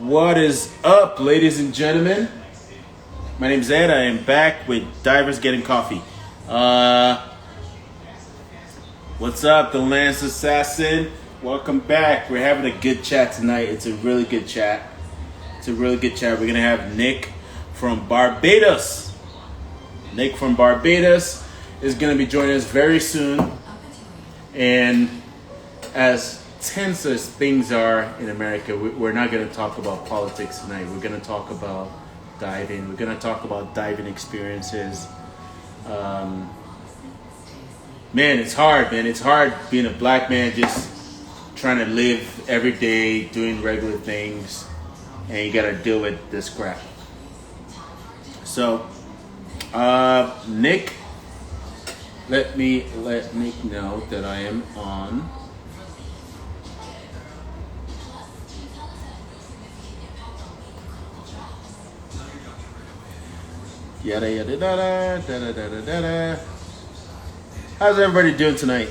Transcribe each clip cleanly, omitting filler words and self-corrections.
What is up, ladies and gentlemen? My name's Ed. I am back with Divers Getting Coffee. What's up, the Lance Assassin? Welcome back. We're having a good chat tonight. It's a really good chat. We're going to have Nick from Barbados. Nick from Barbados is going to be joining us very soon. And as tense as things are in America, we're not going to talk about politics tonight. We're going to talk about diving. We're going to talk about diving experiences. Man, it's hard, man. It's hard being a black man just trying to live every day, doing regular things, and you got to deal with this crap. So, Nick, let Nick know that I am on. Yada yada da da da da da da. How's everybody doing tonight?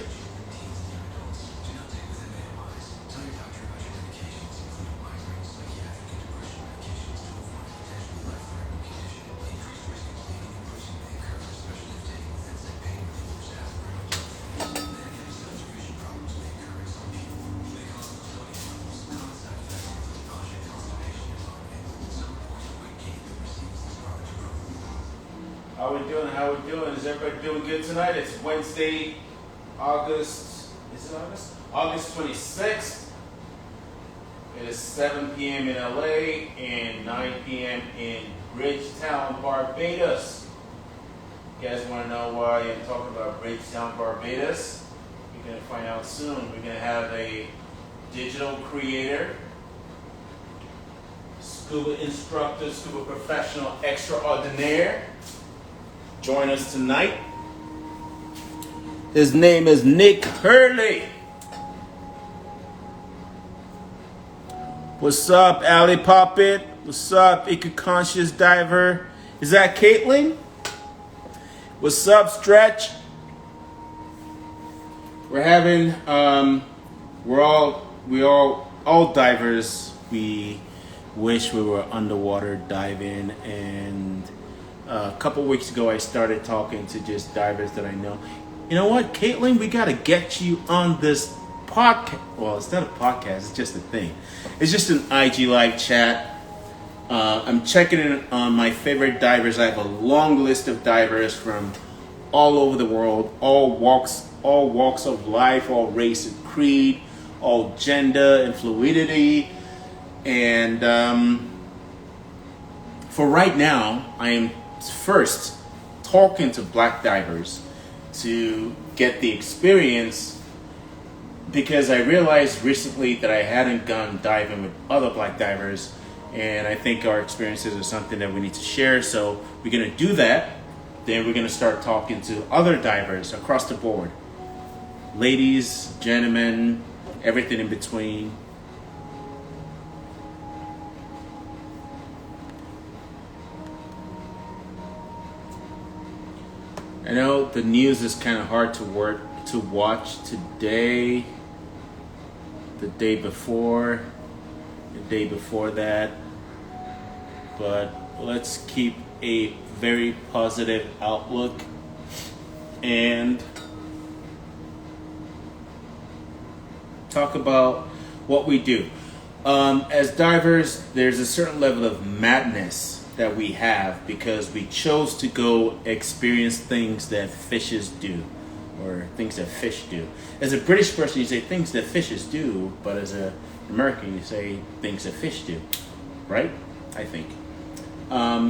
How we doing? Is everybody doing good tonight? It's Wednesday, August 26th. It is 7 p.m. in LA and 9 p.m. in Bridgetown, Barbados. You guys want to know why I'm talking about Bridgetown, Barbados? You're going to find out soon. We're going to have a digital creator, scuba instructor, scuba professional extraordinaire join us tonight. His name is Nick Hurley. What's up, Alley Poppet? What's up, Eco-Conscious Diver? Is that Caitlin? What's up, Stretch? We're having, we're all divers. We wish we were underwater diving, and a couple weeks ago, I started talking to just divers that I know. You know what, Caitlin? We got to get you on this podcast. Well, it's not a podcast. It's just a thing. It's just an IG live chat. I'm checking in on my favorite divers. I have a long list of divers from all over the world, all walks of life, all race and creed, all gender and fluidity. And for right now, I am first talking to black divers to get the experience, because I realized recently that I hadn't gone diving with other black divers, and I think our experiences are something that we need to share. So we're going to do that. Then we're going to start talking to other divers across the board, ladies, gentlemen, everything in between. I know the news is kind of hard to watch today, the day before that, but let's keep a very positive outlook and talk about what we do. As divers, there's a certain level of madness that we have because we chose to go experience things that fishes do, or things that fish do. As a British person, you say things that fishes do, but as an American, you say things that fish do, right? I think.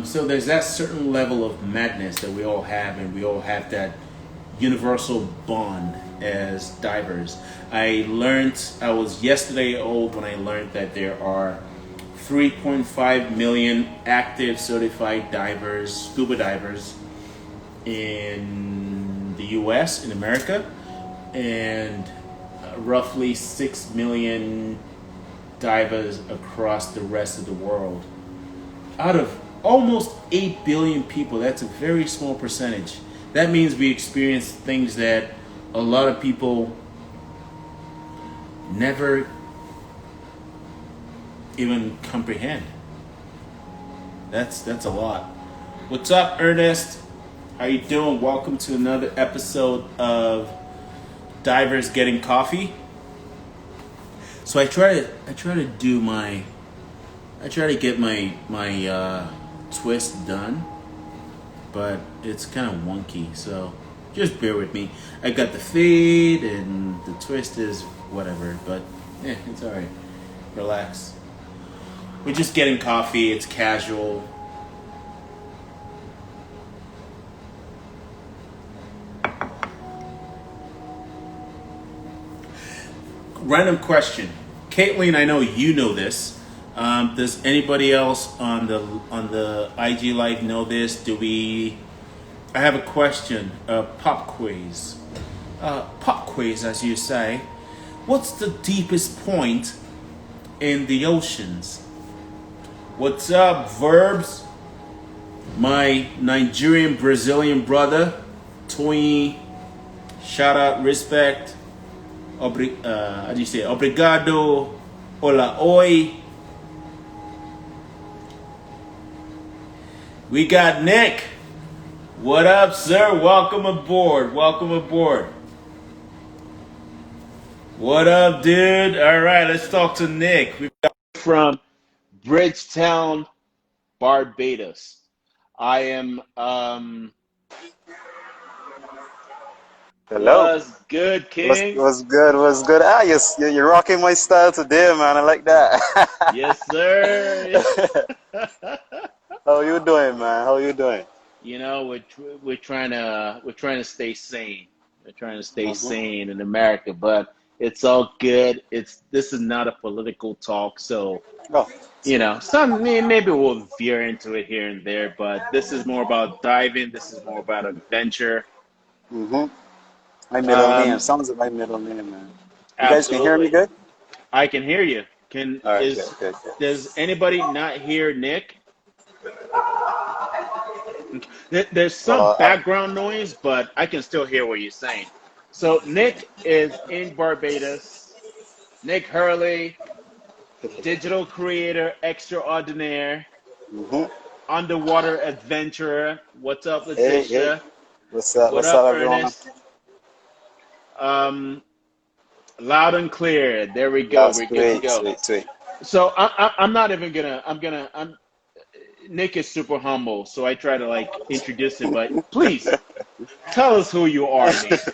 So there's that certain level of madness that we all have, and we all have that universal bond as divers. I was yesterday old when I learned that there are 3.5 million active certified divers, scuba divers in the US, in America, and roughly 6 million divers across the rest of the world. Out of almost 8 billion people, that's a very small percentage. That means we experience things that a lot of people never even comprehend. That's a lot. What's up, Ernest? How you doing? Welcome to another episode of Divers Getting Coffee. So I try to do my I try to get my twist done, but it's kind of wonky. So just bear with me. I got the fade and the twist is whatever, but yeah, it's all right. Relax. We're just getting coffee. It's casual. Random question, Caitlin. I know you know this. Does anybody else on the IG Live know this? I have a question. Pop quiz. Pop quiz, as you say. What's the deepest point in the oceans? What's up, Verbs? My Nigerian Brazilian brother, Tony. Shout out, respect. How do you say? Obrigado. Hola, oi. We got Nick. What up, sir? Welcome aboard. Welcome aboard. What up, dude? All right, let's talk to Nick. We've got from Bridgetown, Barbados. I am Hello. was good, What's King. what's good? What's good? Ah, you're rocking my style today, man. I like that. Yes, sir. How you doing, man? How you doing? You know, we're trying to stay sane. We're trying to stay Mm-hmm. sane in America, but it's all good. This is not a political talk, so Oh, maybe we'll veer into it here and there, but this is more about diving. This is more about adventure. mm-hmm. My middle name. Um, Sounds like my middle name, man. You guys can hear me Absolutely. good? I can hear you. Can All right, good, is good, good. Does anybody not hear Nick? Okay. There's some Uh, I, background noise, but I can still hear what you're saying. So Nick is in Barbados. Nick Hurley, digital creator extraordinaire, mm-hmm. underwater adventurer. What's up, Hey, hey. Letitia? What's up? What What's up, up, everyone? Ernest? Um, Loud and clear. There we go. That's We're good to great, go. sweet, sweet. So I'm not even gonna. I'm Nick is super humble, so I try to like introduce him. But please tell us who you are, Nick.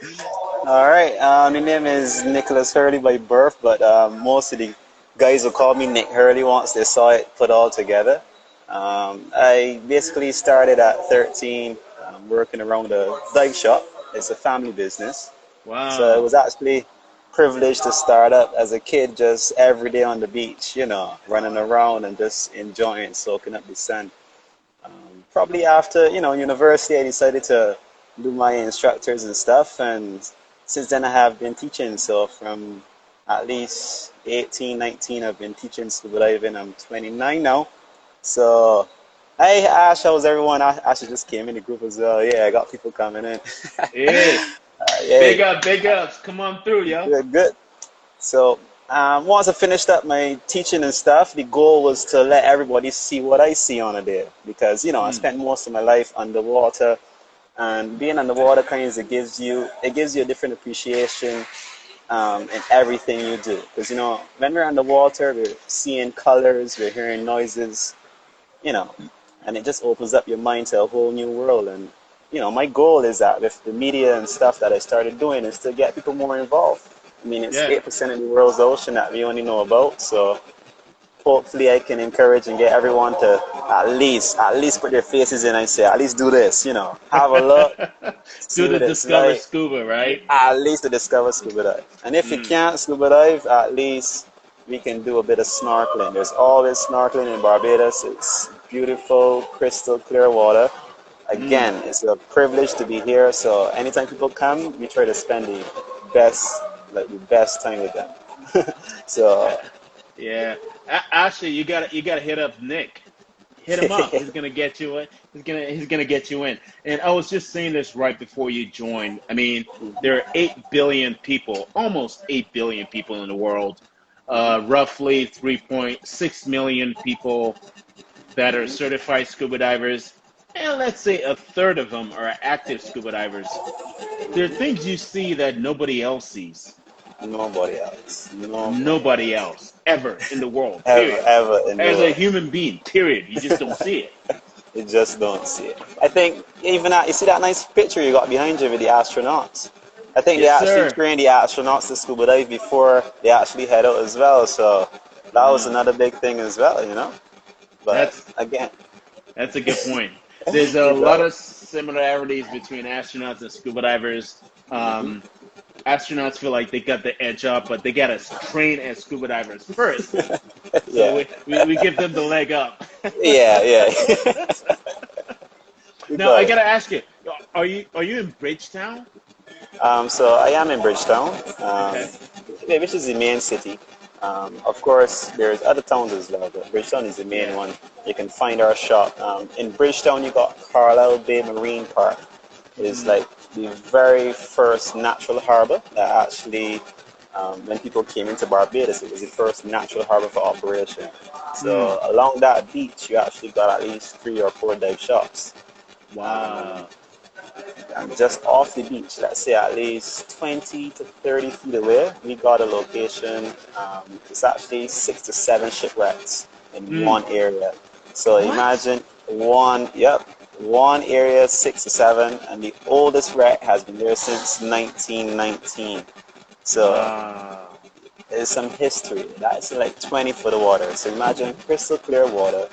All right. My name is Nicholas Hurley by birth, but most of the guys will call me Nick Hurley once they saw it put all together. I basically started at 13, working around a dive shop. It's a family business. So it Wow. was actually privileged to start up as a kid, just every day on the beach, running around and just enjoying soaking up the sun. Probably after, university, I decided to do my instructors and stuff. And since then, I have been teaching. So from at least 18, 19, I've been teaching scuba diving. I'm 29 now. So, hey, Ash, how's everyone? Ash just came in the group as well. Yeah, I got people coming in. Hey, Yeah, big ups. Come on through, yo. good, good. So, once I finished up my teaching and stuff, the goal was to let everybody see what I see on a day because I Mm, spent most of my life underwater, and being underwater kind of gives you a different appreciation in everything you do. Because when we're underwater, we're seeing colors, we're hearing noises, you know, and it just opens up your mind to a whole new world. And my goal is that with the media and stuff that I started doing is to get people more involved. I mean, it's yeah. 8% of the world's ocean that we only know about, so hopefully I can encourage and get everyone to at least put their faces in and say, at least do this, have a look, see Do the what it's Discover like, Scuba, right? at least to discover scuba dive. And if you Mm, can't scuba dive, at least we can do a bit of snorkeling. There's always snorkeling in Barbados. It's beautiful, crystal clear water. mm, Again, it's a privilege to be here. So anytime people come, we try to spend best, the best time with them. So yeah. Actually, you gotta hit up Nick. Hit him up. He's gonna get you in. He's gonna get you in. And I was just saying this right before you joined. I mean, there are 8 billion people, almost 8 billion people in the world. roughly 3.6 million people that are Hmm. certified scuba divers, and let's say a third of them are active scuba divers. There are things you see that nobody else sees. Nobody else. Nobody Nobody else. else ever in the world, Ever, period. ever in the As a world. human being, period. You just don't see it. You just don't see it. I think even that, you see that nice picture you got behind you with the astronauts? I think they Yes, actually sir. train the astronauts to scuba dive before they actually head out as well. So that was Wow. another big thing as well, you know? But That's again, that's a good point. There's a you lot know, of similarities between astronauts and scuba divers. hmm Um, Astronauts feel like they got the edge up, but they got to train as scuba divers first. So yeah, we give them the leg up. yeah, yeah. You Now I got it. gotta ask you, are you in Bridgetown? So I am in Bridgetown, Okay. which is the main city. Of course, there's other towns as well, but Bridgetown is the main Yeah. one. You can find our shop. In Bridgetown, you got Carlisle Bay Marine Park. It's Hmm. like the very first natural harbor that actually, when people came into Barbados, it was the first natural harbor for operation. Hmm. So along that beach, you actually got at least 3 or 4 dive shops. Um, Wow. and just off the beach, let's say at least 20 to 30 feet away, we got a location. It's actually 6 to 7 shipwrecks in Hmm. one area. So What? imagine one area, 6 to 7, and the oldest wreck has been there since 1919. So Wow. there's some history. That's like 20 foot of water. So imagine crystal clear water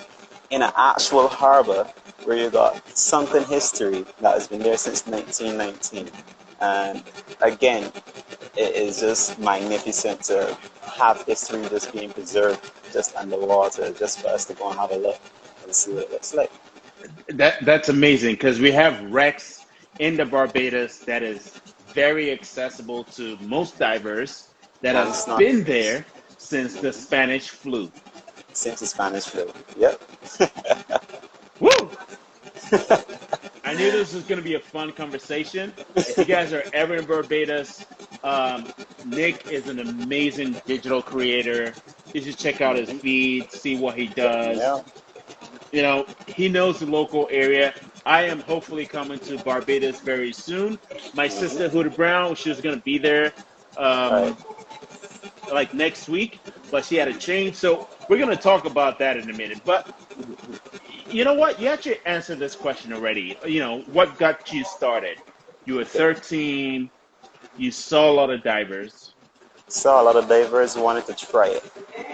in an actual harbor where you got sunken history that has been there since 1919. And again, it is just magnificent to have history just being preserved just underwater, just for us to go and have a look and see what it looks like. That's amazing because we have wrecks in the Barbados that is very accessible to most divers that And has it's not been there since the Spanish flu. since the Spanish flu. Yep. Woo! I knew this was going to be a fun conversation. If you guys are ever in Barbados, um, Nick is an amazing digital creator. You should check out his feed, see what he does. Yeah. He knows the local area. I am hopefully coming to Barbados very soon. My sister, Mm-hmm. Huda Brown, she was going to be there Right. um, like next week, but she had a change. So we're going to talk about that in a minute. But you know what? You actually answered this question already. What got you started? You were Okay. 13. You saw a lot of divers. Saw a lot of divers wanted to try it.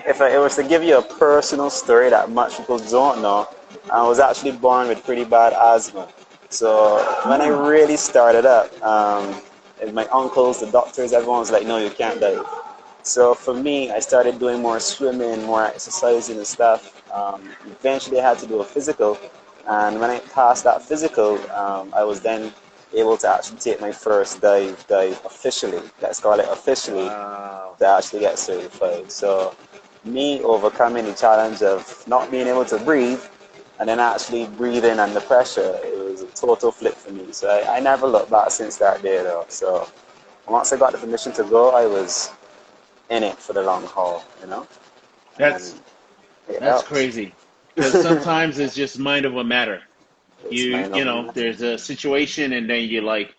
If I was to give you a personal story that much people don't know, I was actually born with pretty bad asthma. So when I Hmm. really started up, and my uncles, the doctors, everyone was like, "No, you can't dive." So for me, I started doing more swimming, more exercising and stuff. Eventually, I had to do a physical, and when I passed that physical, I was then able to actually take my first dive officially. Let's call it officially Wow. to actually get certified. So me overcoming the challenge of not being able to breathe and then actually breathing under pressure, it was a total flip for me. So I never looked back since that day though. So once I got the permission to go, I was in it for the long haul, you know, and That's it that's helped. crazy. Because sometimes it's just mind over matter. It's You mind you over know, matter. there's a situation and then you're like,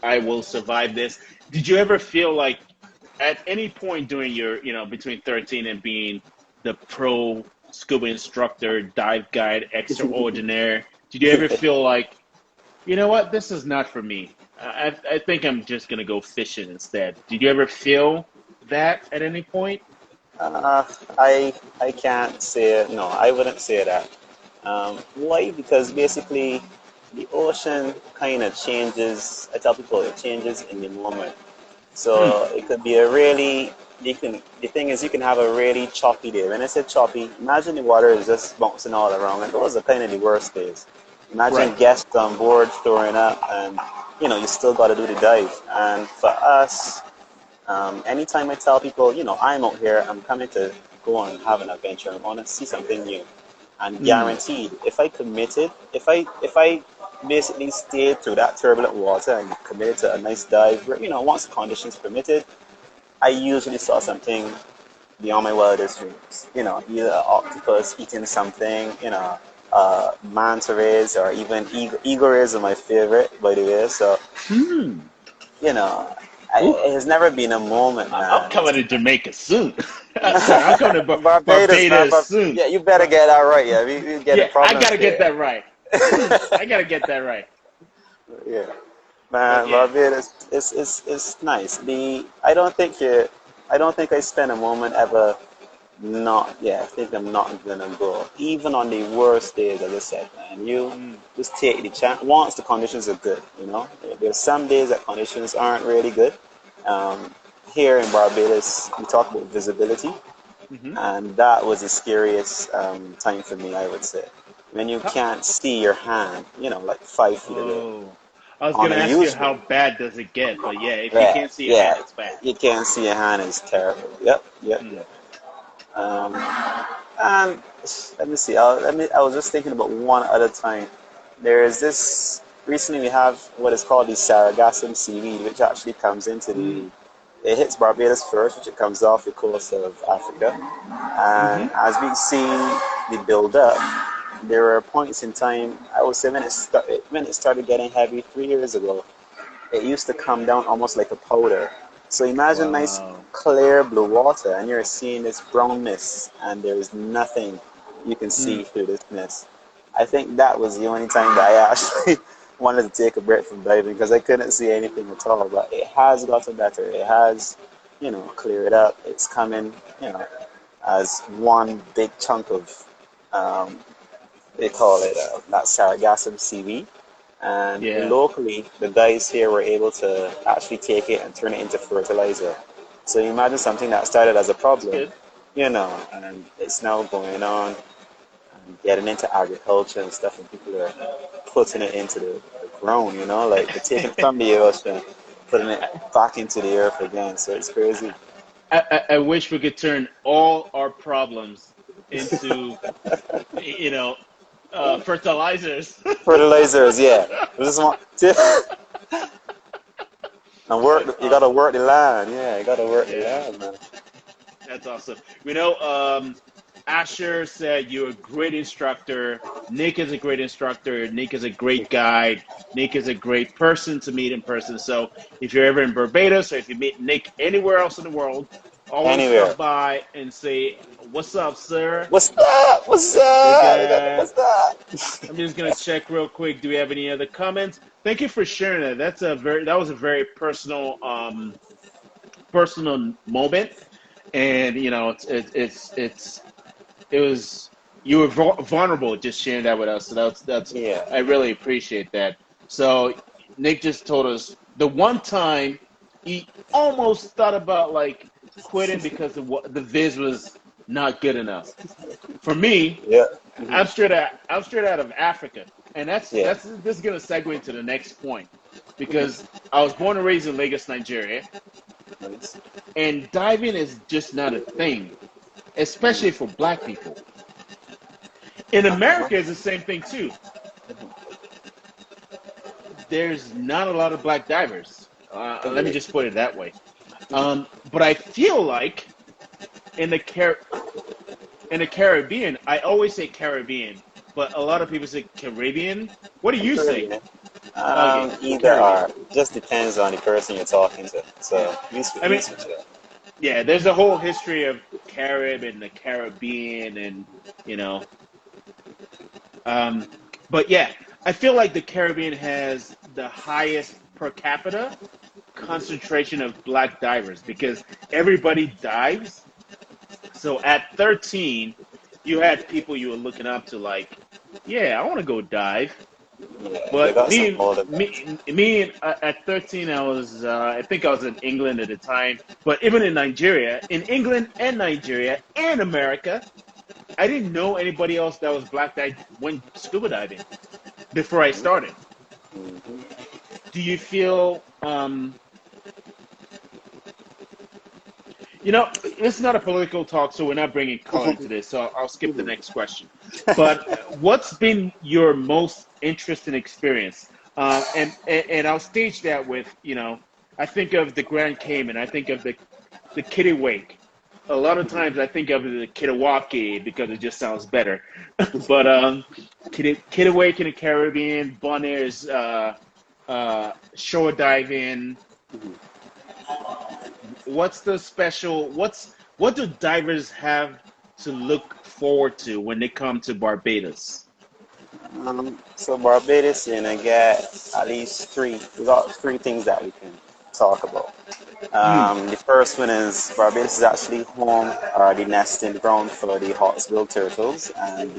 I will survive this. Did you ever feel like at any point during your, between 13 and being the pro scuba instructor, dive guide, extraordinaire, did you ever feel like, you know what, this is not for me? I think I'm just gonna go fishing instead. Did you ever feel that at any point? Uh, I can't say it. No, I wouldn't say that. Why? Because basically, the ocean kind of changes. I tell people it changes in the moment. Hmm. So it could be a really you can the thing is you can have a really choppy day. When I say choppy, imagine the water is just bouncing all around, and those are kind of the worst days. Imagine Right. guests on board throwing up, and you still got to do the dive. And for us, anytime I tell people, I'm out here, I'm coming to go and have an adventure, I want to see something new, and Hmm. guaranteed, if I committed, if I basically stayed through that turbulent water and committed to a nice dive, once the conditions permitted, I usually saw something beyond my wildest dreams. You know, either an octopus eating something, you know, manta rays, or even eagle rays are my favorite, by the way. So, Hmm. you know, Ooh, it has never been a moment, I'm man. coming to Jamaica soon. Sorry, I'm coming to Barbados, man. Barbados soon. Yeah, you better get that right. Yeah, we getting Yeah, I problems gotta get there. that right. I gotta get that right. Yeah, But man, yeah, Barbados, it's nice. I don't think I spend a moment ever not. Yeah, I think I'm not gonna go. Even on the worst days, as I said, man, you mm, just take the chance. Once the conditions are good, you know. There's some days that conditions aren't really good. Um, Here in Barbados, we talk about visibility. hmm. And that was the scariest time for me, I would say. When you How, can't see your hand, you know, like 5 feet away. oh, I was On gonna a ask you usual, how bad does it get, but yeah, if you yeah, can't see your yeah, hand, it's bad. you can't see your hand is terrible. Yep, yep, Mm, yep. Um, and let me see. I was just thinking about one other time. There is this. Recently, we have what is called the Sargassum seaweed, which actually comes into mm, the. It hits Barbados first, which it comes off the coast of Africa. hmm. And as we see the build up, there were points in time. I would say when it started getting heavy 3 years ago, it used to come down almost like a powder. So imagine nice Wow. clear blue water, and you're seeing this brown mist, and there is nothing you can see Mm, through this mist. I think that was the only time that I actually wanted to take a break from diving because I couldn't see anything at all. But it has gotten better. It has, you know, cleared up. It's coming, you know, as one big chunk of, um, they call it that Sargassum seaweed. And yeah, locally, the guys here were able to actually take it and turn it into fertilizer. So you imagine something that started as a that's problem, good. you know, and it's now going on and getting into agriculture and stuff, and people are putting it into the ground, you know, like they're taking it from the ocean, putting it back into the earth again. So it's crazy. I wish we could turn all our problems into, you know, fertilizers. Fertilizers, yeah. We just want and work. You Uh, gotta work the land. Yeah, you gotta work the yeah. land, man. That's awesome. Asher said you're a great instructor. Nick is a great instructor. Nick is a great guide. Nick is a great person to meet in person. So if you're ever in Barbados or if you meet Nick anywhere else in the world, always Anywhere. stop by and say, "What's up, sir? What's up? What's Good up? You got the guy." what's up? I'm just gonna check real quick. Do we have any other comments? Thank you for sharing that. That was a very personal moment, and it was you were vulnerable just sharing that with us. So that's Yeah. I really appreciate that. So Nick just told us the one time he almost thought about like quitting because the viz was not good enough. For me, Yeah. Hmm. I'm straight out of Africa, and Yeah. that's this is gonna segue into the next point because I was born and raised in Lagos, Nigeria, Nice. and diving is just not a thing, especially for Black people. In Uh-huh. America, it's the same thing too. There's not a lot of Black divers. Let me Agree. just put it that way. But I feel like in the Car- in the Caribbean, I always say Caribbean, but a lot of people say Caribbean. What do you say? Caribbean. Okay, Either Caribbean. or. Just depends on the person you're talking to. Yeah. So I you mean, switch it up. yeah, there's a whole history of Carib and the Caribbean, and you know, um, but yeah, I feel like the Caribbean has the highest per capita concentration of Black divers because everybody dives. So at 13, you had people you were looking up to, like, yeah, I want to go dive. Yeah, they But got some older guys. at 13, I think I was in England at the time. But even in England and Nigeria and America, I didn't know anybody else that was black that went scuba diving before I started. Hmm. Do you feel, this is not a political talk, so we're not bringing color into this. So I'll skip the next question. But what's been your most interesting experience? And I'll stage that with, I think of the Grand Cayman, I think of the Kitty Wake. a lot of times I think of it as a Kitawake because it just sounds better. But Kitawake in the Caribbean, Bonaire's shore diving. What's the special? What do divers have to look forward to when they come to Barbados? So Barbados, you're gonna get at least three. We got three things that we can talk about. Mm, The first one is Barbados is actually home or the nesting ground for the hawksbill turtles, and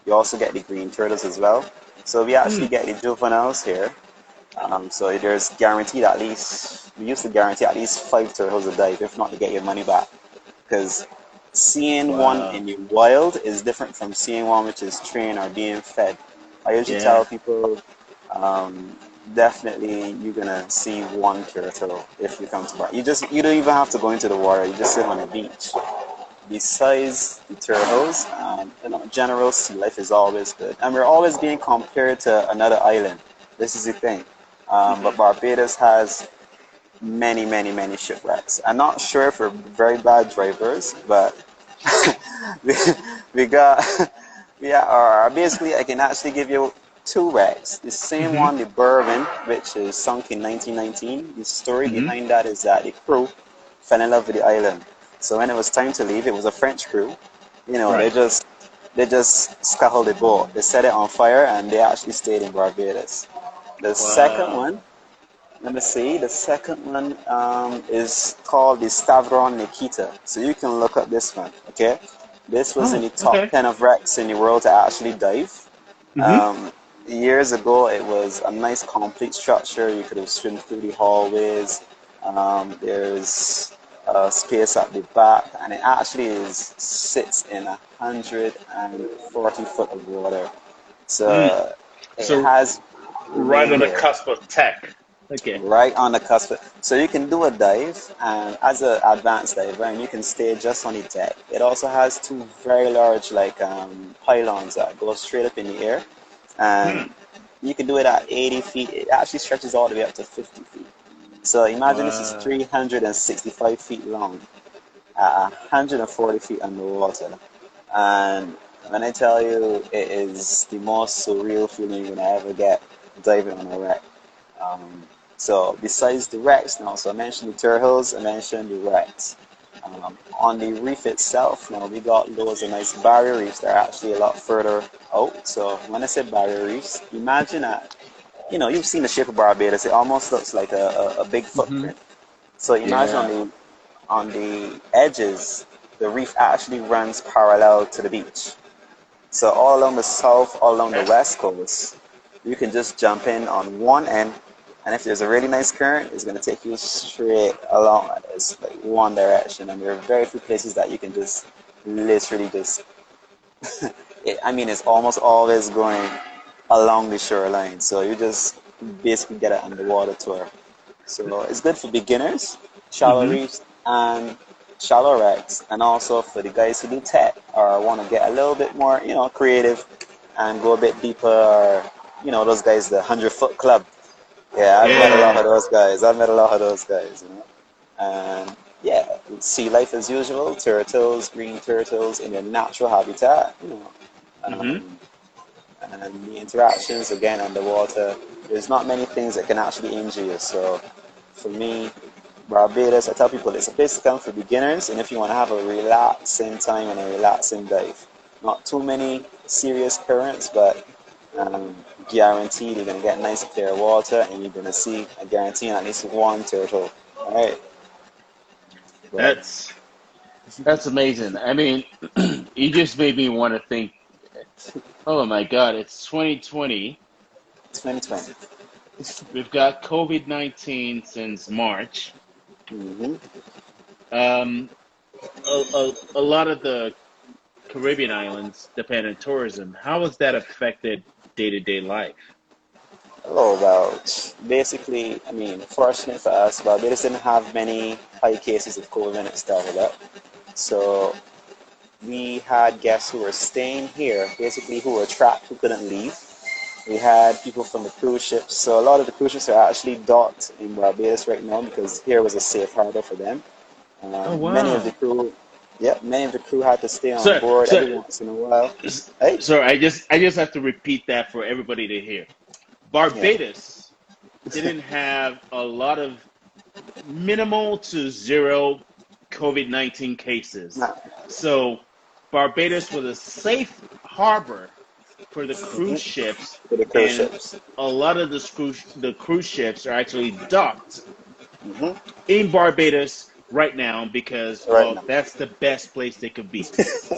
you also get the green turtles as well. So we actually mm, get the juveniles here. So there's guaranteed at least we used to guarantee at least five turtles a dive, if not to get your money back. Because seeing one wow. in the wild is different from seeing one which is trained or being fed. I usually tell Yeah. people, um, definitely you're gonna see one turtle if you come to Bar. You don't even have to go into the water. You just sit on the beach. Besides the turtles, general sea life is always good, and we're always being compared to another island. This is the thing. But Barbados has many, many, many shipwrecks. I'm not sure if we're very bad drivers, but we, we got, yeah, or basically, I can actually give you two wrecks. The same Mm-hmm. one, the Bourbon, which is sunk in 1919. The story Mm-hmm. behind that is that the crew fell in love with the island. So when it was time to leave, it was a French crew. Right. They just scuttled the boat. They set it on fire, and they actually stayed in Barbados. The second Wow. one, let me see. The second one is called the Stavron Nikita. So you can look up this one. Okay, this was in Oh, the top okay. 10 of wrecks in the world to actually dive. Mm-hmm. Um, Years ago, it was a nice complete structure. You could have swum through the hallways. There's a space at the back, and it actually sits in 140 foot of water. Mm. So it So has right remained on the there, cusp of tech. Okay. right on the cusp. So you can do a dive, and as an advanced diver, and you can stay just on the deck. It also has two very large, like pylons that go straight up in the air, and Hmm. you can do it at 80 feet. It actually stretches all the way up to 50 feet. So imagine this is Wow. 365 feet long at 140 feet underwater. And when I tell you it is the most surreal feeling you're gonna ever get diving on a wreck. Um, so besides the wrecks now, so I mentioned the turtles, I mentioned the wrecks. On the reef itself, now we got loads of nice barrier reefs that are actually a lot further out. So when I say barrier reefs, imagine that, you've seen the shape of Barbados. It almost looks like a big Mm-hmm. footprint. So imagine Yeah. on the edges, the reef actually runs parallel to the beach. So all along the south, all along the west coast, you can just jump in on one end, and if there's a really nice current, it's going to take you straight along. It's like one direction, and there are very few places that you can just literally just. I mean, it's almost always going along the shoreline, so you just basically get an underwater tour. So it's good for beginners, shallow Mm-hmm. reefs, and shallow wrecks, and also for the guys who do tech or want to get a little bit more, creative and go a bit deeper. Or, those guys, the 100 foot club. Yeah, I've met a lot of Yeah. those guys. I've met a lot of those guys. And yeah, sea life as usual, turtles, green turtles in their natural habitat. Mm-hmm. Um, and the interactions again underwater. There's not many things that can actually injure you. So for me, Barbados, I tell people it's a place to come for beginners, and if you want to have a relaxing time and a relaxing dive. Not too many serious currents, but um, guaranteed you're going to get nice clear water, and you're going to see, I guarantee, at least one turtle. All right, but That's that's amazing. I mean, you just made me want to think. Oh my God, it's 2020. 2020. We've got COVID-19 since March. Mm-hmm. Um, a lot of the Caribbean islands depend on tourism. How has that affected day-to-day life? Oh, well, basically, I mean, fortunate for us, Barbados didn't have many high cases of COVID when it started up. So we had guests who were staying here, basically who were trapped, who couldn't leave. We had people from the cruise ships. So a lot of the cruise ships are actually docked in Barbados right now because here was a safe harbor for them. Oh Many of the wow. crew, yeah, many of the crew had to stay on So board so every once in a while. Hey, so I just have to repeat that for everybody to hear. yeah, Barbados didn't have a lot of minimal to zero COVID-19 cases. nah, So Barbados was a safe harbor for the cruise ships, for the cruise and ships. a lot of the cruise ships are actually docked Hmm. in Barbados right now because, Right well, now, that's the best place they could be.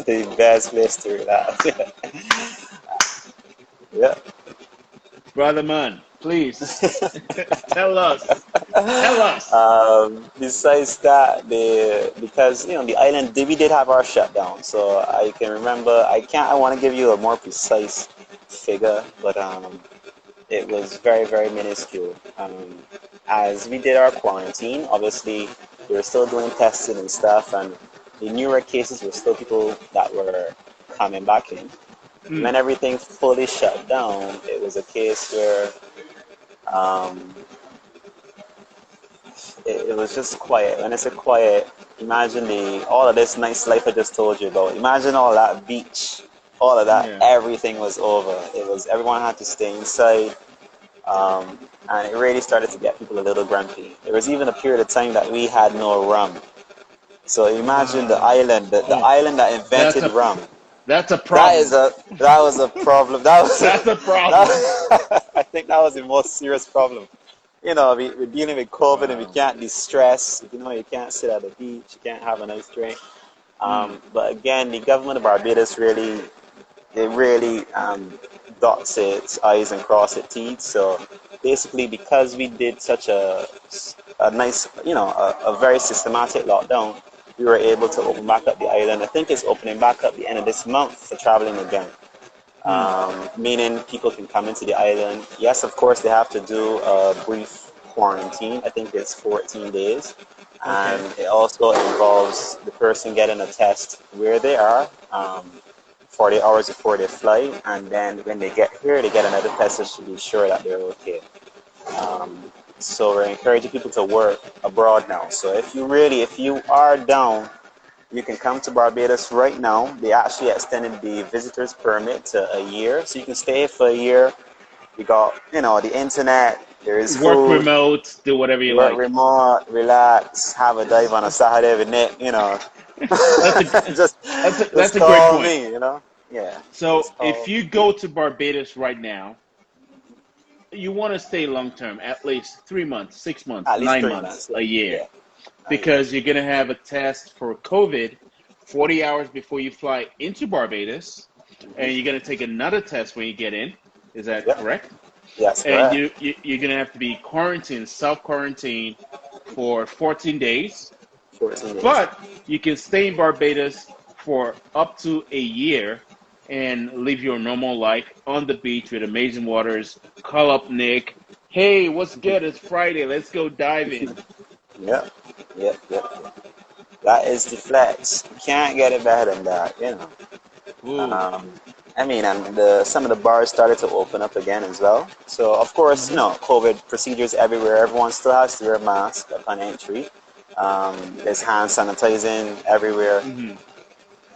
the best place to relax. Yeah. Brother man, please tell us. Tell us. Besides that, because the island we did have our shutdown, so I can remember. I want to give you a more precise figure, but it was very very minuscule. As we did our quarantine, obviously we were still doing testing and stuff, and the newer cases were still people that were coming back in. When Mm, everything fully shut down, it was a case where um, it was just quiet. When I say quiet, imagine the all of this nice life I just told you about. Imagine all that beach, all of that, yeah. everything was over. It was everyone had to stay inside, and it really started to get people a little grumpy. There was even a period of time that we had no rum. So imagine the Wow. island, the Oh, island that that's invented a rum. that's a That is problem. that was a problem. That was That's a problem. I think that was the most serious problem. We're dealing with COVID and we Wow. can't de-stress. You can't sit at the beach, you can't have a nice drink. Mm, But again, the government of Barbados really dots its I's and cross its T's. So basically, because we did such a nice, a very systematic lockdown, we were able to open back up the island. I think it's opening back up the end of this month for traveling again, mm, meaning people can come into the island. Yes, of course, they have to do a brief quarantine. I think it's 14 days. okay. And it also involves the person getting a test where they are 40 hours before they fly. And then when they get here, they get another test just to be sure that they're okay. So we're encouraging people to work abroad now. So if you are down, you can come to Barbados right now. They actually extended the visitor's permit to a year, so you can stay for a year. You got, the internet, there is Work food, remote, do whatever you work like. remote, relax, have a dive on a Saturday with Nick, That's a just that's just a great call point. me. Yeah, So just if call you me. go to Barbados right now, you want to stay long term, at least 3 months, 6 months, At least nine three months, months. a year, Yeah, yeah. because you're gonna have a test for COVID 40 hours before you fly into Barbados, and you're Hmm. gonna take another test when you get in. Is that Yep. correct? Yes, And correct. you're gonna have to be quarantined, self quarantined for 14 days. 14 days. But you can stay in Barbados for up to a year and live your normal life on the beach with amazing waters. Call up Nick. Hey, what's good? It's Friday. Let's go diving. Yep. Yep. That is the flex. You can't get it better than that. Ooh. Um, I mean, and some of the bars started to open up again as well. So, of course, Mm-hmm. COVID procedures everywhere. Everyone still has to wear a mask upon entry. There's hand sanitizing everywhere. Mm-hmm.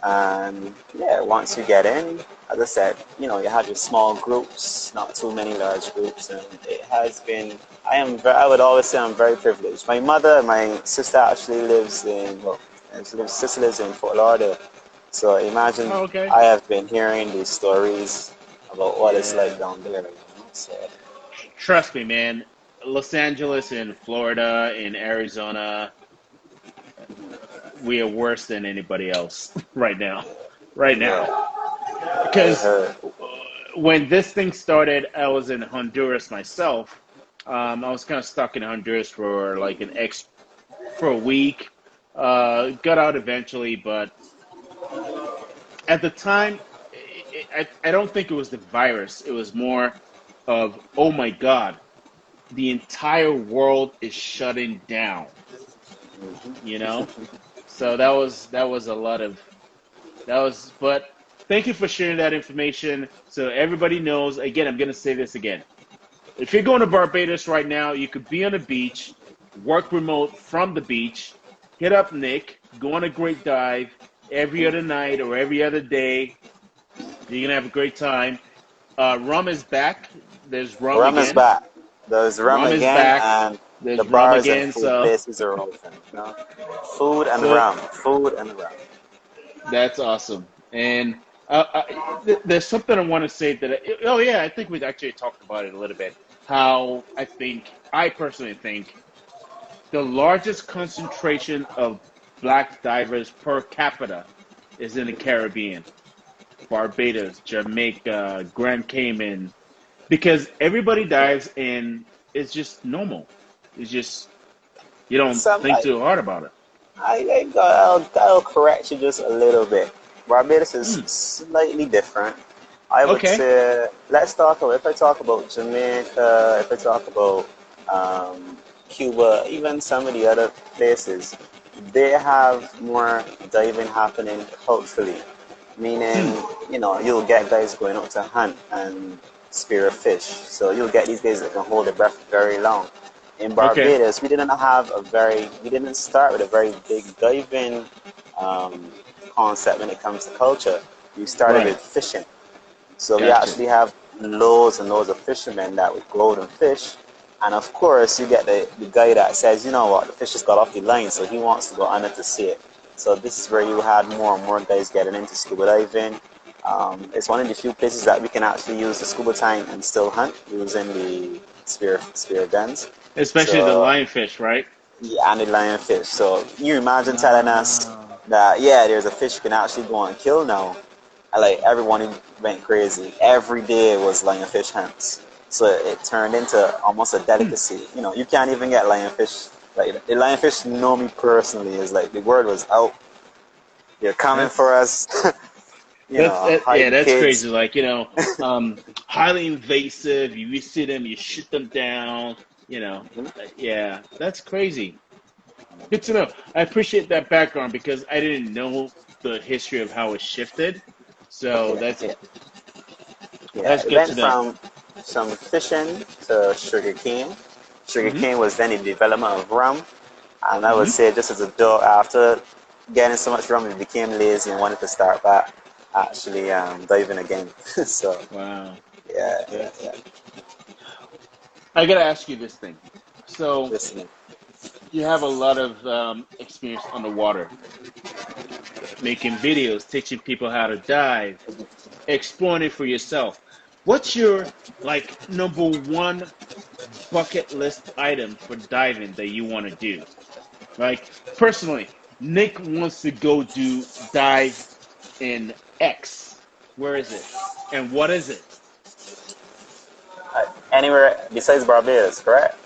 And yeah, once you get in, as I said, you have your small groups, not too many large groups, and it has been. I would always say I'm very privileged. My sister actually lives in well, sister lives in Fort Lauderdale, so imagine Oh, okay. I have been hearing these stories about what it's like Yeah. down there. So Trust me, man. Los Angeles in Florida, in Arizona, we are worse than anybody else right now. Right now. yeah, I Because heard. when this thing started, I was in Honduras myself. I was kind of stuck in Honduras for like for a week. Got out eventually, but at the time, I don't think it was the virus. It was more of, oh my God, the entire world is shutting down. You know, so that was a lot of that was. But thank you for sharing that information, so everybody knows. Again, I'm gonna say this again. If you're going to Barbados right now, you could be on the beach, work remote from the beach, hit up Nick, go on a great dive every other night or every other day. You're gonna have a great time. Rum is back. There's rum Rum is again. back. There's rum Rum is again, back. and the There's rum bars and again. food So, places are open. You know? Food and so rum. Food and rum. that's awesome. And there's something I want to say that. Oh yeah, I think we actually talked about it a little bit. How I personally think the largest concentration of black divers per capita is in the Caribbean, Barbados, Jamaica, Grand Cayman, because everybody dives and it's just normal. It's just you don't Some, think too hard about it. I'll correct you just a little bit. Barbados is Hmm. slightly different. I would Okay. say, let's talk about, if I talk about Jamaica, if I talk about Cuba, even some of the other places, they have more diving happening culturally. Hmm. Meaning, you'll get guys going out to hunt and spear a fish. So you'll get these guys that can hold their breath very long. In Okay. Barbados, we didn't start with a very big diving um, concept when it comes to culture. We started with Right. fishing. So we Gotcha. actually have loads and loads of fishermen that would go out and fish. And of course, you get the guy that says, you know what, the fish just got off the line, so he wants to go under to see it. So this is where you had more and more guys getting into scuba diving. It's one of the few places that we can actually use the scuba tank and still hunt using the spear guns. Especially the So lionfish, right? yeah, and the lionfish. So you imagine telling us Wow. that yeah, there's a fish you can actually go and kill now. Like everyone went crazy. Every day was lionfish hunts. So it turned into almost a Hmm. delicacy. You can't even get lionfish. Like the lionfish know me personally. Is like the word was out. They're coming for That's us. yeah, Hide the that's kids. crazy. Highly invasive. You see them, you shoot them down. Yeah, that's crazy. Good to know. I appreciate that background because I didn't know the history of how it shifted. So Okay, that's yeah, yeah. that's It good went to know. from some fishing to sugarcane. Hmm. Sugarcane was then the development of rum. And I would Hmm. say just as a dog, after getting so much rum, we became lazy and wanted to start back actually diving again. So Wow, yeah, yeah, that's. yeah. I gotta ask you this thing. So Listening. you have a lot of experience underwater, making videos, teaching people how to dive, exploring it for yourself. What's your number one bucket list item for diving that you want to do? Like personally, Nick wants to go do dive in X. Where is it? And what is it? Anywhere besides Barbados, correct?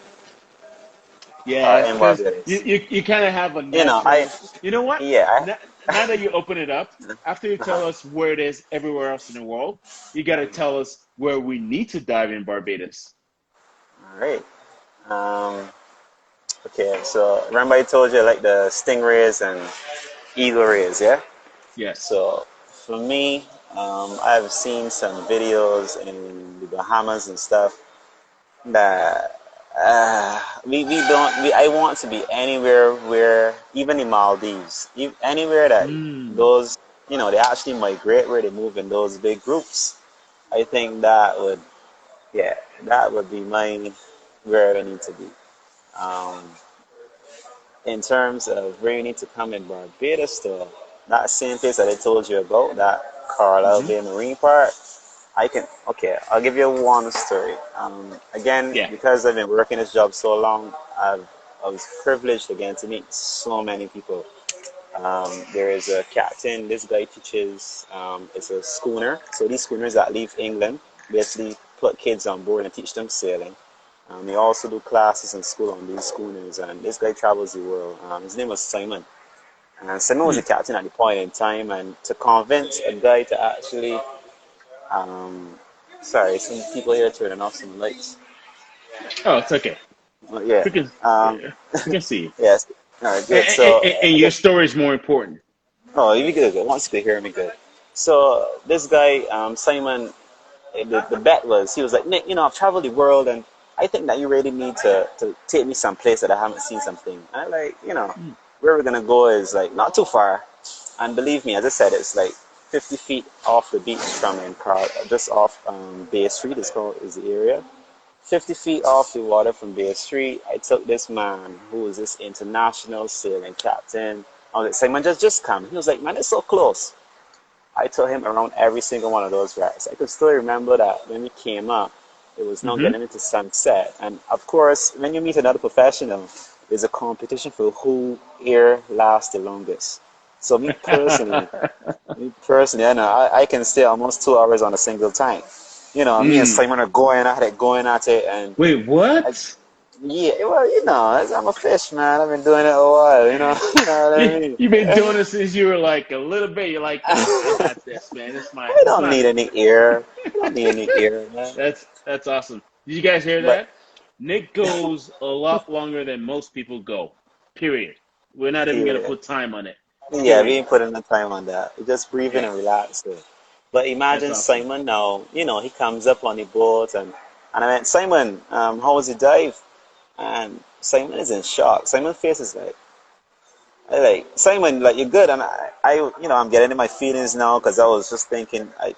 Or Yes, in because you, Barbados. you, you kind of have a You know, I natural. You know what? yeah. Now that you open it up, after you Uh-huh. tell us where it is everywhere else in the world, you got to tell us where we need to dive in Barbados. All right. Um, okay, so remember I told you like the stingrays and eagle rays, yeah? Yes. So for me, I've seen some videos in the Bahamas and stuff that we don't we I want to be anywhere where even the Maldives, anywhere that Mm. those they actually migrate where they move in those big groups. I think that would yeah that would be my where I need to be. Um, in terms of where you need to come in Barbados, to that same place that I told you about, that Carlisle Hmm. Bay Marine Park. Okay, I'll give you one story. Again, Yeah. because I've been working this job so long, I was privileged again to meet so many people. There is a captain, this guy teaches, it's a schooner. So these schooners that leave England basically put kids on board and teach them sailing. They also do classes in school on these schooners, and this guy travels the world. His name was Simon. And Simon was Hmm. a captain at the point in time, and to convince a guy to actually um, sorry, some people here turning off some lights. Oh, it's okay. Yeah. We can, Um, yeah, we can see you. yes. All right. And, Good. So, and your story is more important. oh, you good. Good. Once you could hear me, good. So this guy, Simon, the bet was he was like, Nick, I've traveled the world, and I think that you really need to take me someplace that I haven't seen something. And I like, Hmm. where we're gonna go is like not too far. And believe me, as I said, it's like 50 feet off the beach from in Carl, just off Bay Street is called is the area. 50 feet off the water from Bay Street, I took this man who was this international sailing captain. I was like, Simon, just come. He was like, man, it's so close. I took him around every single one of those racks. I could still remember that when we came up, it was now Mm-hmm. getting into sunset. And of course, when you meet another professional, there's a competition for who air lasts the longest. So me personally, I can stay almost 2 hours on a single tank. Me and Mm. Simon are going at it, and Wait, I, what? yeah, well, I'm a fish man. I've been doing it a while. You know what I mean. You've been doing this since you were like a little bit. You're like, I got this, man. I It's don't my. need any air. I don't need any air, man. That's awesome. Did you guys hear But that? Nick goes a lot longer than most people go. Period. We're not even gonna period. put time on it. Yeah, we Period. ain't putting the time on that. We just breathing Yeah, and relaxing. But that's imagine awesome. Simon now. He comes up on the boat, and I went, Simon, how was the dive? And Simon is in shock. Simon's face is like Simon, like you're good, and I'm getting in my feelings now because I was just thinking I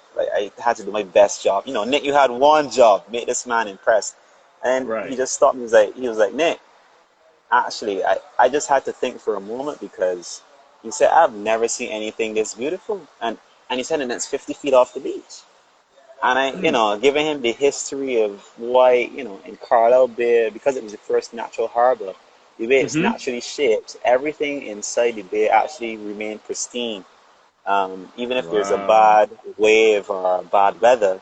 had to do my best job. Nick, you had one job, make this man impressed, and he Right. just stopped me. He was like, Nick, actually, I just had to think for a moment because he said I've never seen anything this beautiful, and he said, and it's 50 feet off the beach. And Hmm. giving him the history of why, in Carlisle Bay, because it was the first natural harbor, the way it's Mm-hmm. naturally shaped, everything inside the bay actually remained pristine. Even if there's a Wow. bad wave or bad weather,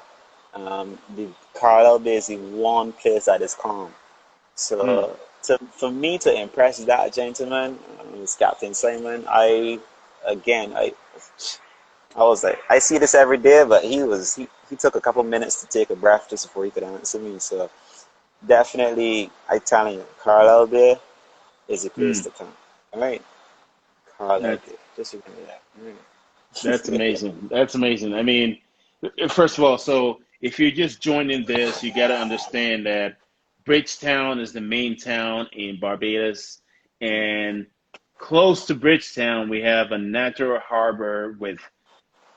the Carlisle Bay is the one place that is calm. Hmm. For me to impress that gentleman, Captain Simon, again, I was like, I see this every day, but he took a couple minutes to take a breath just before he could answer me. So definitely, I telling you, Carlisle Bay is a place Hmm. to come. All right, Carlisle That's Bay. Just remember that. that's All right. amazing. That's amazing. I mean, first of all, so if you're just joining this, you got to understand that Bridgetown is the main town in Barbados, and close to Bridgetown, we have a natural harbor with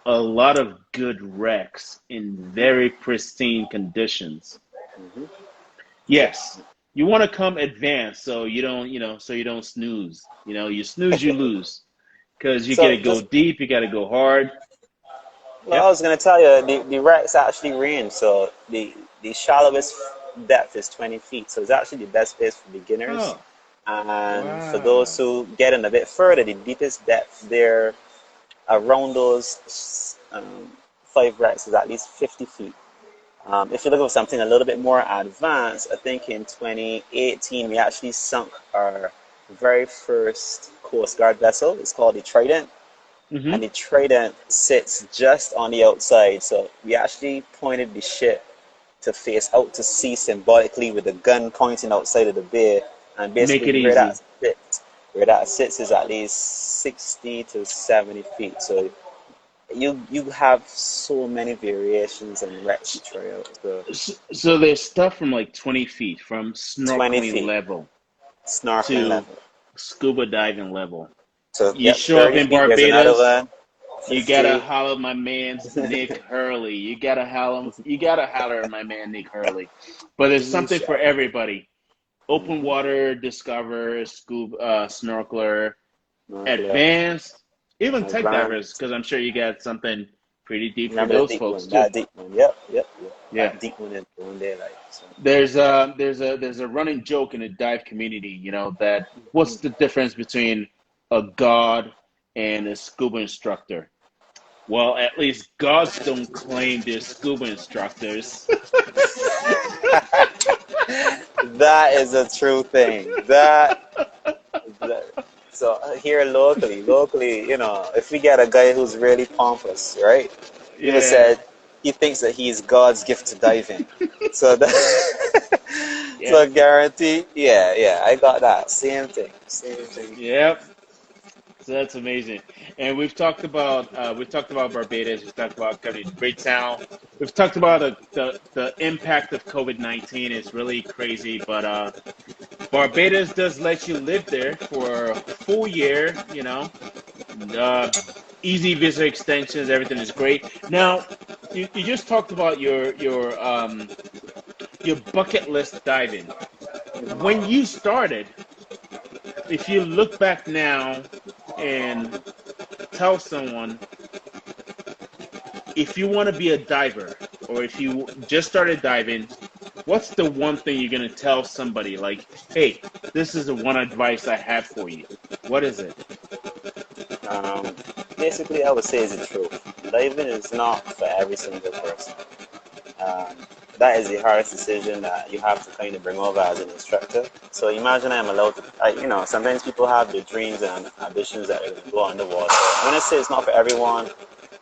a lot of good wrecks in very pristine conditions. Mhm. Yeah. Yes, you want to come advanced so so you don't snooze. You snooze, you lose because you got So to go just deep, you got to go hard. well, I Yep. was gonna tell you the wrecks actually range. So the shallowest depth is 20 feet. So it's actually the best place for beginners. Oh, And for those wow. who get in a bit further, the deepest depth there around those 5 racks is at least 50 feet. If you're looking for something a little bit more advanced, I think in 2018 we actually sunk our very first Coast Guard vessel. It's called the Trident, and Mm-hmm. the Trident sits just on the outside. So we actually pointed the ship to face out to sea symbolically with the gun pointing outside of the bay, and Make basically it easy. where that sits is at least 60 to 70 feet. So you have so many variations and wrecks to try out. So So there's stuff from like 20 feet, from 20 snorkeling feet level snorkeling to level. scuba diving level. So You yep, show up 30 in feet. There's another Barbados, one, you gotta 50. holler at my man's Nick Hurley. You gotta holler at my man Nick Hurley. But there's You something for shall. everybody. Open Mm-hmm. water, discover, scuba, snorkeler, Snorkeler, advanced, even tech divers, advanced. because I'm sure you got something pretty deep for Remember the those deep folks one? too. That deep one. Yep, yep, yep. Yeah. That deep one is the one there, like so. There's a running joke in the dive community, that what's the difference between a god and a scuba instructor? Well, at least gods don't claim they're scuba instructors. That is a true thing. That so here locally, if we get a guy who's really pompous, right? People Yeah, said he thinks that he's God's gift to diving. So that, yeah, so guarantee, yeah, I got that. Same thing. yep. So that's amazing. And we've talked about Barbados. We've talked about coming to Bridgetown. We've talked about the impact of COVID-19. It's really crazy, but Barbados does let you live there for a full year. Uh, Easy visa extensions. Everything is great. Now, you just talked about your bucket list diving. When you started, if you look back now and tell someone if you want to be a diver or if you just started diving, what's the one thing you're going to tell somebody like, hey, this is the one advice I have for you? What is it? Um, Basically, I would say is the truth. Diving is not for every single person. Um, that is the hardest decision that you have to kind of bring over as an instructor. So imagine I'm allowed to, sometimes people have their dreams and ambitions that they're going to go underwater. When I say it's not for everyone,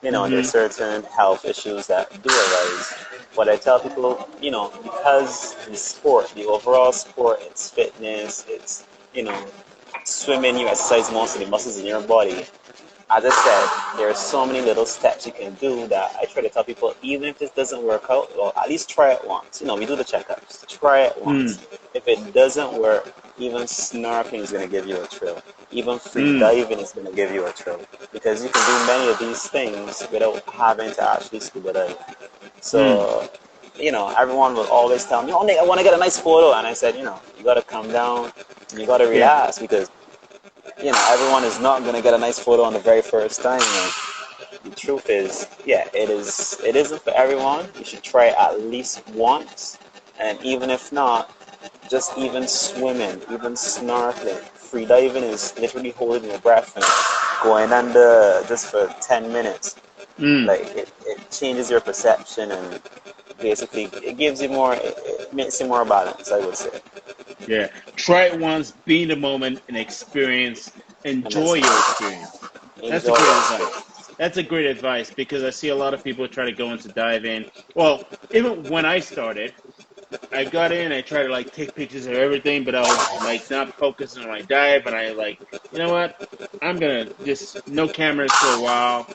there's Mm-hmm. certain health issues that do arise. But I tell people, because the sport, the overall sport, it's fitness, it's, you know, swimming, you exercise most of the muscles in your body. As I said, there are so many little steps you can do that I try to tell people, even if this doesn't work out, well, at least try it once. We do the checkups. Try it Mm, once. If it doesn't work, even snorkeling is going to give you a thrill. Even free mm, diving is going to give you a thrill. Because you can do many of these things without having to actually scuba dive. mm, So, everyone will always tell me, oh, Nick, I want to get a nice photo. And I said, you got to calm down and you got to yeah. relax because everyone is not going to get a nice photo on the very first time. The truth is, yeah, it is. It isn't for everyone. You should try it at least once, and even if not, just even swimming, even snorkeling, free diving is literally holding your breath and going under just for 10 minutes. Mm, Like it changes your perception and basically it gives you more. It makes you more balanced. I would say, yeah. Try it once, be in the moment, and experience, and enjoy it's your experience. That's a enjoy great your advice. experience. That's a great advice because I see a lot of people try to go into diving. Well, even when I started, I got in, I tried to like take pictures of everything, but I was like not focusing on my dive. And I like, you know what? I'm gonna just no cameras for a while.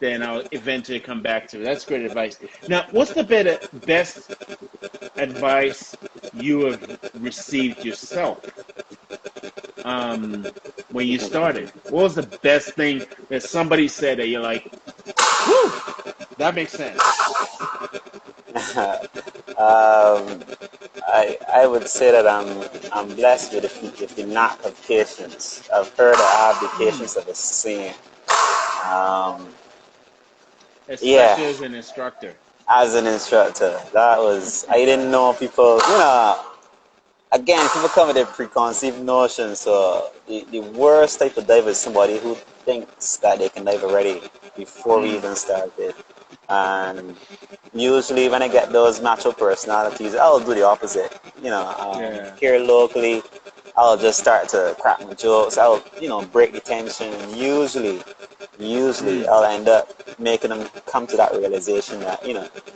Then I'll eventually come back to it. That's great advice. Now, what's the best advice you have received yourself um, when you started? What was the best thing that somebody said that you're like, whew, that makes sense? um, I would say that I'm blessed with the knack of patience. I've heard I have the Mm, patience of a saint. Um, yeah, especially as an instructor. as an instructor, that was I didn't know people. Again, people come with their preconceived notions. So the worst type of diver is somebody who thinks that they can dive already before we Mm, even started. And usually, when I get those macho personalities, I'll do the opposite. yeah. Here locally, I'll just start to crack my jokes. I'll, break the tension. And usually, Mm, I'll end up making them come to that realization that,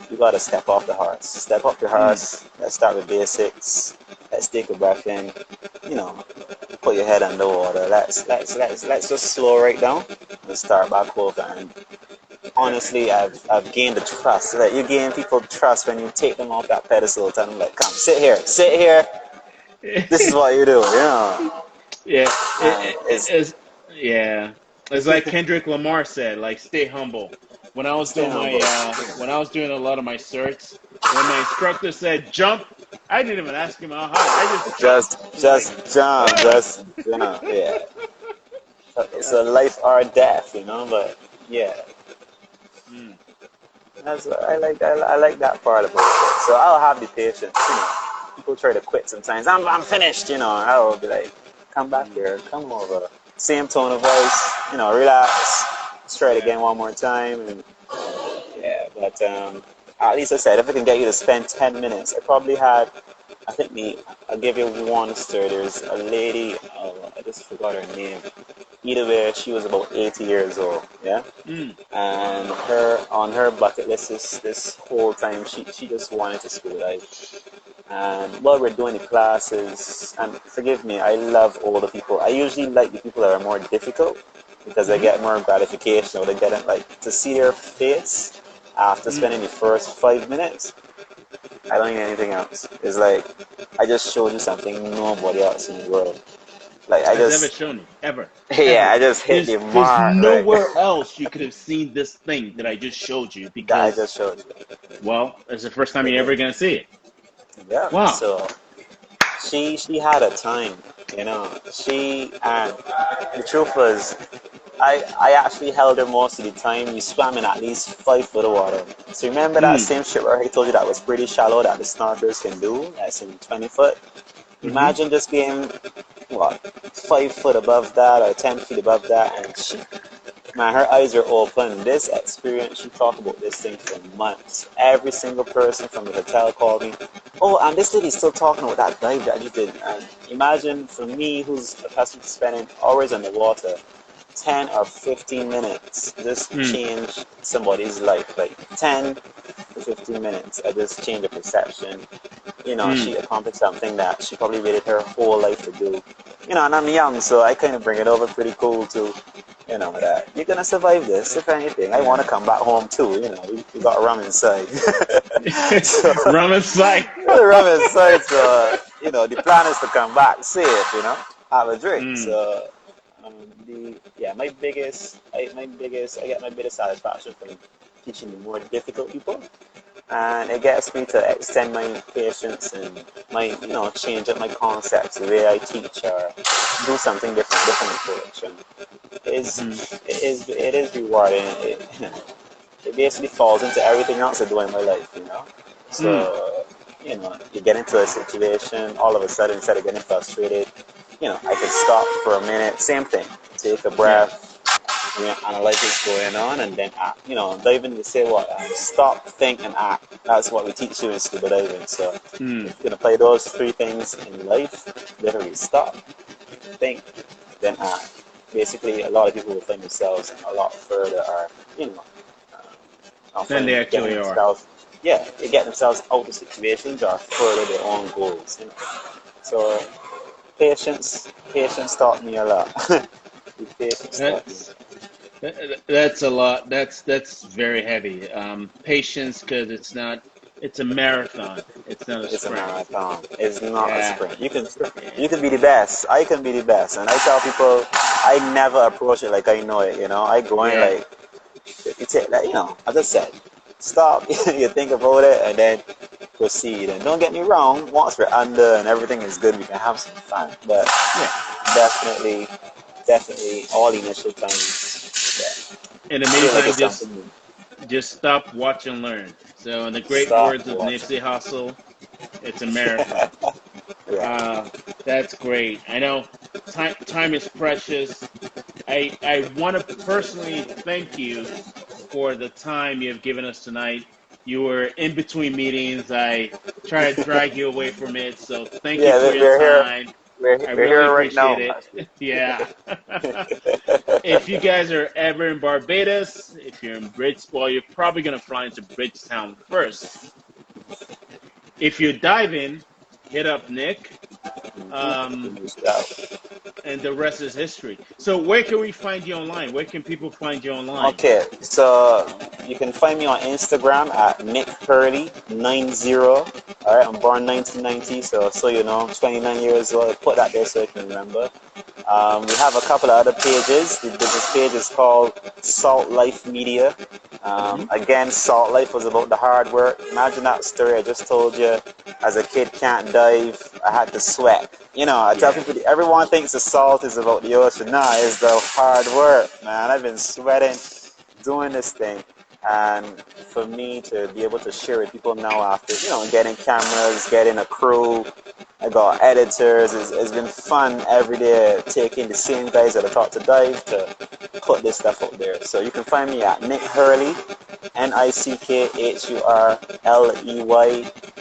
you got to step off the horse. Step off your mm, horse. Let's start with basics. Let's take a breath in. You know, put your head underwater. Let's just slow right down and start back over. And honestly, I've gained the trust. Like you gain people trust when you take them off that pedestal. Tell them like, come, sit here. This is what you do. yeah. And it's It's yeah. It's like Kendrick Lamar said, like stay humble. stay humble. When I was doing a lot of my certs, when my instructor said jump, I didn't even ask him how high. I just jumped. Just I'm like, just jump, ah! just jump. Yeah, it's a That's life or death. But yeah, mm, that's I like that part about it. So I'll have the patience. People try to quit sometimes. I'm finished. I'll be like, come back mm, here, come over. Same tone of voice. Relax. Let's try it yeah. again one more time. And yeah, but at least I said if I can get you to spend 10 minutes, I probably had. I think I'll give you one story. There's a lady. Oh, I just forgot her name. Either way, she was about 80 years old. Yeah, Mm, and her on her bucket list this whole time she just wanted to school life. And while we're doing the classes, and forgive me, I love older people. I usually like the people that are more difficult because I mm-hmm, get more gratification out of getting like to see their face after mm, spending the first 5 minutes. I don't need anything else. It's like I just showed you something nobody else in the world. Like I has ever just, shown you ever, yeah, ever. I just hit the There's mark. Like nowhere else you could have seen this thing that I just showed you that I because, just showed you. well, it's the first time It you're ever is. gonna see it. Yeah. Wow. So she had a time, you know. She and the truth was, I actually held her most of the time. We swam in at least 5 foot of water. So remember that Mm. same ship where I told you that was pretty shallow that the snorkelers can do? That's in 20 foot. Mm-hmm. Imagine just being what 5 foot above that or 10 feet above that, and she, man, her eyes are open. This experience, she talked about this thing for months. Every single person from the hotel called me. Oh, and this lady's still talking about that dive that you did. And imagine for me, who's accustomed to spending hours in the water, 10 or 15 minutes just Mm. change somebody's life. Like 10 to 15 minutes, I just change the perception. You know, Mm. she accomplished something that she probably waited her whole life to do. You know, and I'm young, so I kind of bring it over pretty cool too. You know, that you're gonna survive this. If anything, I want to Yeah. come back home too. You know, we got rum inside. So, Ramen side. rum inside. So, you know, the plan is to come back safe. You know, have a drink. Mm. So, the yeah, I get my biggest satisfaction from teaching the more difficult people, and it gets me to extend my patience and my, you know, change up my concepts, the way I teach, or do something different approach. And Mm-hmm. it is rewarding. It basically falls into everything else I do in my life, you know. Mm. So, you know, you get into a situation, all of a sudden, instead of getting frustrated, you know, I can stop for a minute. Same thing. Take a Yeah. breath, you know, analyze what's going on, and then act. You know, diving, they say what? Stop, think, and act. That's what we teach you in scuba diving. So Mm. if you're gonna play those three things in life, literally stop, think, then act. Basically, a lot of people will find themselves a lot further, or you know, Than they often getting actually are. themselves, yeah, they get themselves out of situations or further their own goals. You know, so patience taught me a lot. The patience taught me. That's that's a lot. That's very heavy. Patience, because it's a marathon. It's not a It's a sprint. marathon. It's not a Yeah. sprint. You Yeah. can be the best. I can be the best. And I tell people I never approach it like I know it, you know. I go in Yeah. like you take like, you know, as I said, stop, you think about it and then proceed. And don't get me wrong, once we're under and everything is good, we can have some fun. But Yeah. definitely, definitely all initial times, yeah, In the feel like meantime, it's something new. just stop, watch, and learn. So, in the great Stop words of watching. Nipsey Hussle, it's a marathon. Yeah. Uh, that's great. I know time is precious. I want to personally thank you for the time you have given us tonight. You were in between meetings. I tried to drag you away from it, so thank you Yeah, for your we're here. time. I We're really here right appreciate now, it. actually. Yeah. If you guys are ever in Barbados, if you're in Bridge, well, you're probably gonna fly into Bridgetown first. If you're diving, hit up Nick. Um, and the rest is history. So, where can we find you online? Where can people find you online? Okay, so you can find me on Instagram at Nick Hurley 90. All right, I'm born 1990, so you know, I'm 29 years old. I put that there so I can remember. We have a couple of other pages. The business page is called Salt Life Media. Mm-hmm. Again, Salt Life was about the hard work. Imagine that story I just told you. As a kid, can't dive. I had to sweat. You know, I tell Yeah. people, everyone thinks the salt is about the ocean. Nah, it's the hard work, man. I've been sweating doing this thing. And for me to be able to share with people now after, you know, getting cameras, getting a crew, I got editors. It's been fun every day taking the same guys that I taught to dive to put this stuff out there. So you can find me at Nick Hurley, NICKHURLEY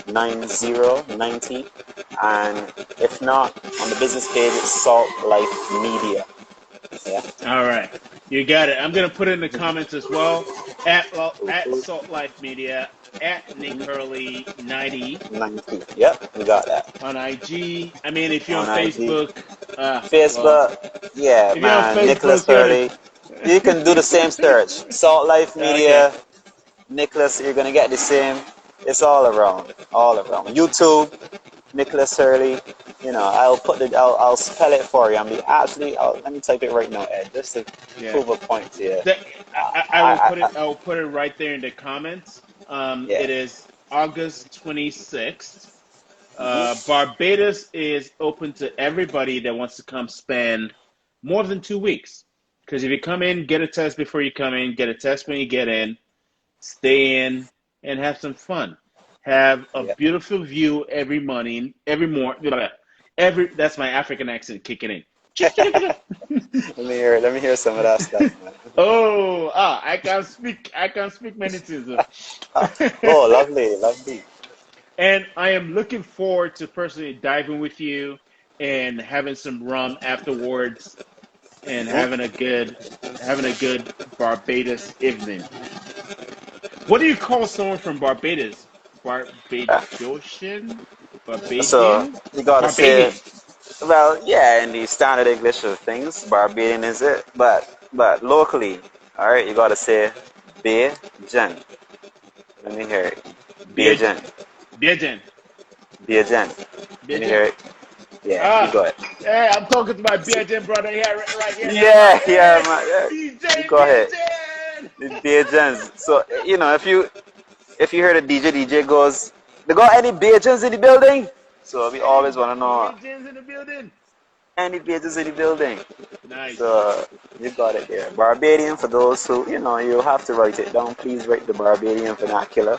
9090. And if not, on the business page, it's Salt Life Media. Yeah. All right. You got it. I'm gonna put it in the comments as well. At Salt Life Media, at Nick Hurley 90 90. Yep, we got that. on IG. I mean, if you're on On IG. Facebook, well, Facebook, yeah, if you're on man, Nicholas Facebook, you're on Hurley. You can do the same search. Salt Life okay. Media, Nicholas, you're gonna get the same. It's all around, all around. YouTube, Nicholas Hurley. I'll spell it for you. Let me type it right now, Ed, just to Yeah. prove a point here. The, I I will put it right there in the comments. yeah. It is August 26th. Hmm. Barbados is open to everybody that wants to come spend more than 2 weeks. Because if you come in, get a test before you come in, get a test when you get in, stay in, and have some fun. Have a Yeah. beautiful view every morning. That's my African accent kicking in. Let me hear some of that stuff, man. I can't speak many things. Oh, lovely, lovely. And I am looking forward to personally diving with you and having some rum afterwards and Hmm. having a good Barbados evening. What do you call someone from Barbados? Barbadosian? So Barbadian? you gotta say, Barbadian. well, yeah, in the standard English of things, Barbadian is it, but locally, all right, you gotta say Bajan. Let me hear it. Biaj- Bajan, Biajan. Bajan. Let me Biajan. hear it. Yeah, you Ah, got it. hey, I'm talking to my Biajan brother here, right here now. Yeah, yeah, Hey, man. Yeah. You DJ go ahead. Biajan. The Bajans. So if you hear the DJ goes, they got any Bajans in the building? So we Any always wanna know Biajans in the building? any Bajans in the building. Nice. So you got it there. Barbadian for those who you have to write it down. Please write the Barbadian vernacular.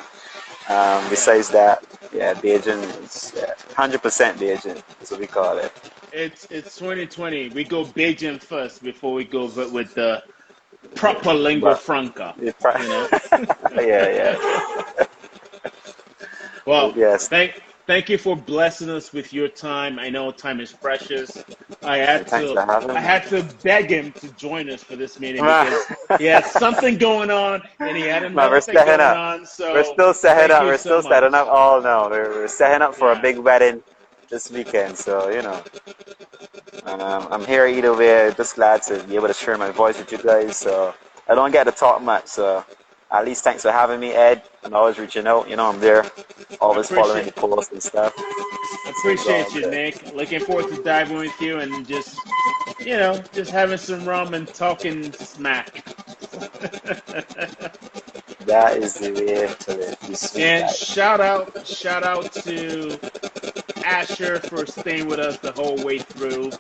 Yeah. Besides that, yeah, Bajan is 100% Bajan. That's what we call it. It's 2020. We go Beijing first before we go with the proper lingua But franca, it you know. yeah, yeah. But Well, yes, thank you for blessing us with your time. I know time is precious. thanks for having I me. had to beg him to join us for this meeting because he had something going on and he had Man, another we're thing setting going up. on. We're So still setting thank up. you We're so still setting up. much. Oh no, we're setting up for a Yeah. big wedding this weekend. So and I'm here either way. Just glad to be able to share my voice with you guys. So I don't get to talk much. So at least thanks for having me, Ed. I'm always reaching out. I'm there, always following the Appreciate posts and stuff. So it's all appreciate you, good. Nick. Looking forward to diving with you and just having some rum and talking smack. That is the way to live. You sweet And guy. shout out to Asher for staying with us the whole way through.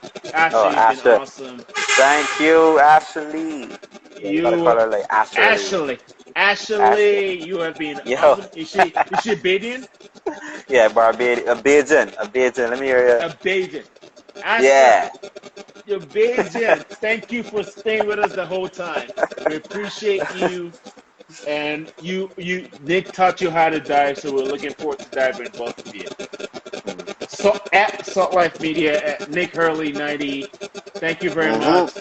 Oh, Asher, you've been Asher. awesome. Thank you, Ashley. Yeah, you gotta call You, her like Ashley. Ashley. Ashley, you have been Yo. awesome. Is she Badian? Yeah, Barbadian. A Bajan. A Bajan. Let me hear you. A Bajan. Asher, Yeah. you're Bajan. Thank you for staying with us the whole time. We appreciate you. And Nick taught you how to dive, so we're looking forward to diving both of you. So at Salt Life Media at Nick Hurley 90. Thank you very much. Mm-hmm.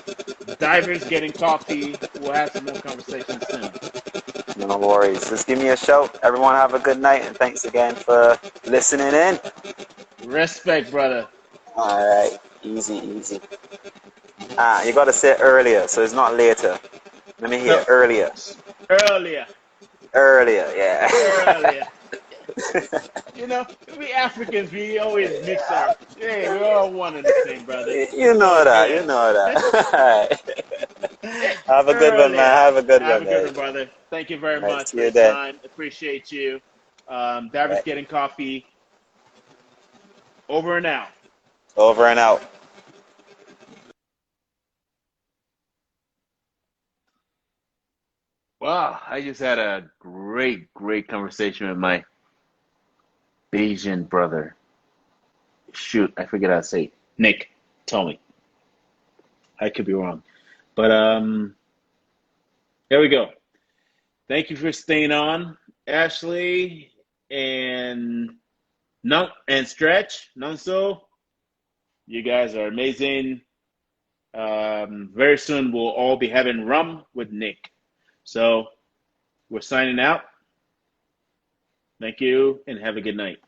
Divers getting coffee. We'll have some more conversations soon. No worries. Just give me a shout. Everyone have a good night and thanks again for listening in. Respect, brother. All right. Easy, easy. You gotta say earlier, so it's not later. Let me hear No, earlier. earlier, Earlier, yeah. earlier. We Africans, we always mix our. Hey, we're all one and the same, brother. You It's know all that. You good. know that. All right. Have a good one, man. Earlier. Have a good Have one, a good man. one, brother. Thank you very All right. much See for you your then. time. Appreciate you. All Divers right. getting coffee. Over and out. Over and out. Wow, I just had a great conversation with my Bayesian brother. Shoot, I forget how to say it. Nick, tell me. I could be wrong. But there we go. Thank you for staying on, Ashley and Stretch, Nonso. You guys are amazing. Very soon we'll all be having rum with Nick. So we're signing out. Thank you and have a good night.